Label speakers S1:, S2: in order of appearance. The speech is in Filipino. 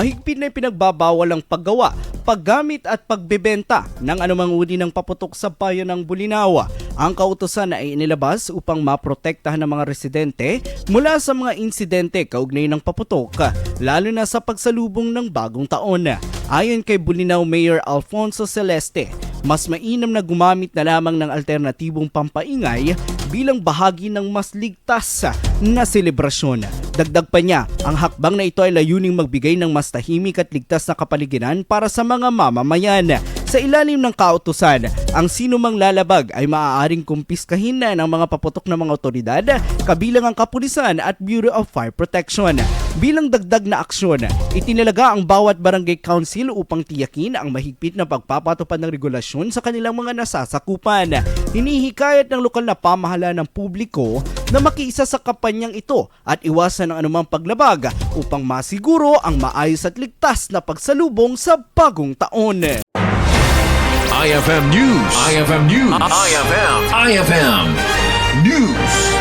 S1: Mahigpit na pinagbabawal ang paggawa, paggamit at pagbebenta ng anumang uri ng paputok sa bayan ng Bolinao. Ang kautusan ay inilabas upang maprotektahan ng mga residente mula sa mga insidente kaugnay ng paputok, lalo na sa pagsalubong ng bagong taon. Ayon kay Bolinao Mayor Alfonso Celeste, mas mainam na gumamit na lamang ng alternatibong pampaingay bilang bahagi ng mas ligtas na selebrasyon. Dagdag pa niya, ang hakbang na ito ay layuning magbigay ng mas tahimik at ligtas na kapaligiran para sa mga mamamayan. Sa ilalim ng kautusan, ang sinumang lalabag ay maaaring kumpiskahin ng mga paputok ng mga otoridad, kabilang ang kapulisan at Bureau of Fire Protection. Bilang dagdag na aksyon, itinalaga ang bawat barangay council upang tiyakin ang mahigpit na pagpapatupad ng regulasyon sa kanilang mga nasasakupan. Hinihikayat ng lokal na pamahalaan ng publiko na makiisa sa kampanyang ito at iwasan ang anumang paglabag upang masiguro ang maayos at ligtas na pagsalubong sa bagong taon.
S2: IFM News. IFM News. IFM News.